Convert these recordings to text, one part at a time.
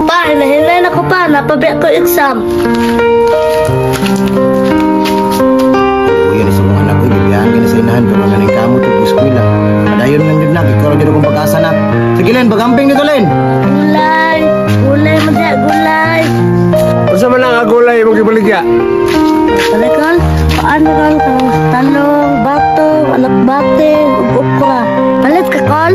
Pa, hinahinay na ko pa. Napabiyak ko exam. Yan sa mga anak ko, ibibiyahan ka na sa inahan. Kung mga kamot at eskwela. Padayon lang yun na. Ikaw lang yun akong pag-asa na. Sige, Len, pag-amping dito, Len. Gulay. Gulay mo dyan, gulay. Unsa man ang gulay mong gibaligya? Talakal, paano kang talong, bato, alakbate, ukra. Palit ka, Kol?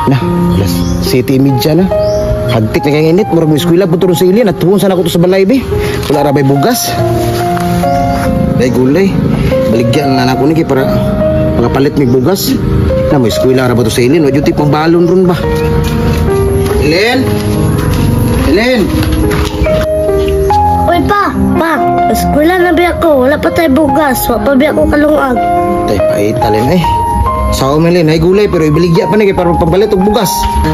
Nah, yes. City media na. Hagtik na kaya init. Murag mo eskwela po turun sa ilyan. At tuhon sana ko to sa balay, be. Wala rabay bugas. Day gulay. Baligyan na ako ni para pagapalit may bugas. Na mo eskwela ra ba to sa ilyan? Wadyo tipong balon ron ba? Helen? Helen? Uy, pa, eskwela na biyak ko. Wala pa tayo bugas. Wala pa biyak ko kalungag. Tay, paitalin eh. Sao Melin, ay gulay pero ibaligya pa ni kay para pambalit og bugas.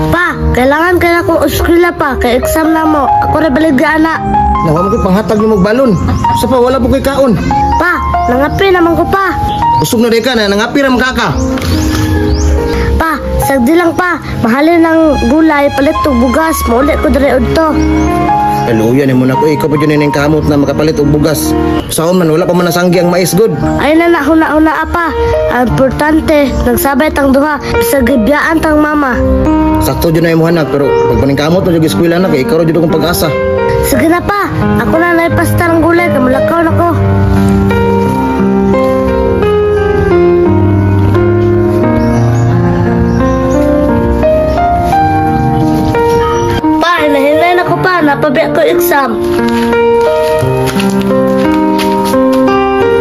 Pa, kailangan kaya ko eskwela pa. Kay exam na mo. Ako na baligya na. Nawa mo ko panghatag ni mong balon. Sa pa wala po ko'y kaon. Pa, nangapi naman ko pa. Usog na day ka na, nangapi ram kaka. Pa, sagdi lang pa. Mahalin ng gulay, palit og bugas. Maulit ko dire udto. Kaluya ni mo na ko, ikaw pa dyan yung kamot na makapalit og bugas. Sao man, wala pa man nasanggi ang mais good. Ay na huna apa. Ang importante, nagsabay tang duha. Sa gibiyaan tang mama. Sakto dyan na yung muhanak, pero pag maning kamot na dyan eskwela na, kay ikaw dyan akong pag-asa. Sige na pa, ako na naipasta ng gulay. Kamalakaw na ko. Pa, hinahinay na ko pa. Napabiyak ko exam.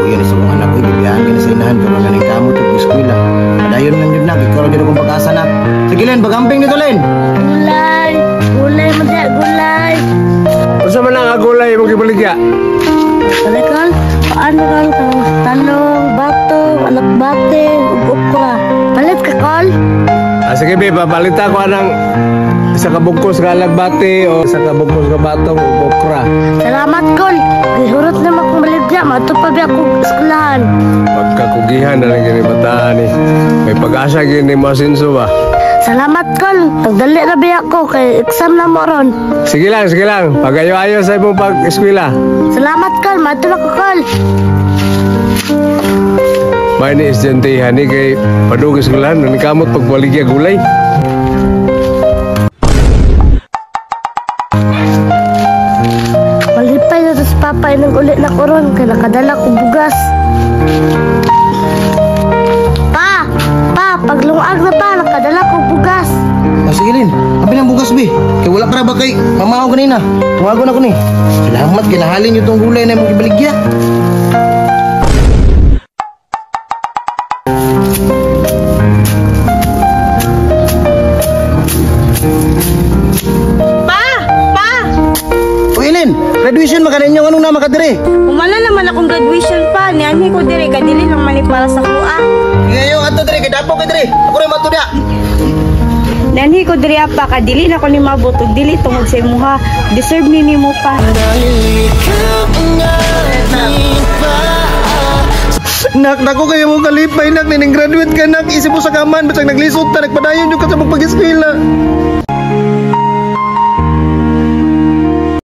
Yan sa mga anak ko, ibibiyahan ka na sa inahan. Kung mga kamot at eskwela. Padayon lang yun na, ikaw dyan akong pag-asa na. Sige, Len, pag-amping dito, Len. Gulay. Gulay mo dyan, gulay. Unsa man ang gulay mong gibaligya? Talakal, paano kang talong, bato, alakbate, ukra. Palit ka, Kol? Sige, be, papalita ko anang isa kabugkos ka alagbate o isa kabugkos ka batong okra. Salamat, Kol. Gihurot naman kong baligya. Matupabi ako eskulahan. Pagkakugihan na lang gini bataan eh. May pag-asa gini masinso ba? Salamat, Kol. Pagdali na biyak ko kay exam na mo ron. Sige lang, sige lang. Pagayo-ayo sa imong pag-eskwela. Salamat, Kol. Matulak ko, Kol. May ni estudyante ni kay padugis eskwelahan nang kamot pagbaligya gulay. Malipay na sa papa inang ulit na ko ron kay nakadala ko bugas. Pa, paglungag na pa, nakadala ko bugas. Sige, Len. Abi ng bugas, be. Kaya wala para ba kay mamaw kanina. Tumagon ako ni. Salamat, kinahalin yung itong gulay na mong ibaligya. Graduation makaninyo anong na makadire? Umala naman akong graduation pa. Niyanhi ko dire kadili lang mani para sa kuha. Ngayon ato dire kadapo ka dire. Ako rin matuda. Niyanhi ko dire pa kadili na ko ni mabutog dili tungod sa imuha. Deserve ni nimo pa. Nak, nako kayo mo kalipay nak nining graduate ka nak. Isip mo sa kaman basag naglisod ta nagpadayon yung ka sa pag-eskwela.